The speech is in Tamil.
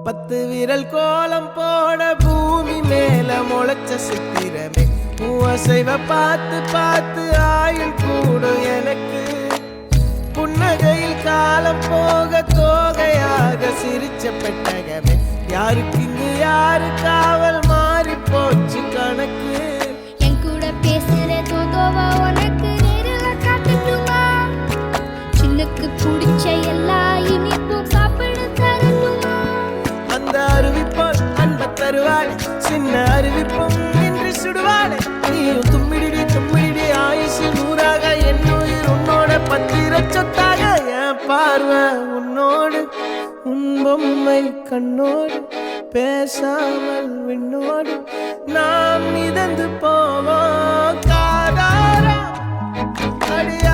10 விரல் கோலம் போட பூமி மேல முளைச்ச சித்திரமே அசைவ பார்த்து பார்த்து ஆயுள் கூடும் எனக்கு புன்னகையில் காலம் போக தோகையாக சிரிச்ச பெட்டகமே யாருக்கு இங்கு யாரு காவல் மாறி போச்சு கணக்கு என் கூட பேசுற தோதோவா உனக்கு நேரில் காட்டட்டுமா சின்னுக்கு பிடிச்ச எல்லா இனிப்பும் சாப்பிட தரட்டுமா அந்த அறிவிப்போல் அன்ப தருவாள் சின்ன அறிவிப்பும் இன்று சுடுவாள் நீயும் தும்மிடி தும்மிடி ஆயுசு 100ஆக என் உயிர் உன்னோட பத்திர சொத்தாக என் பார்வை உன்னோடு உன் பொம்மை கண்ணோடு பேசாமல் விண்ணோடு நாம் மிதந்து போவோம் காதாரா அடியா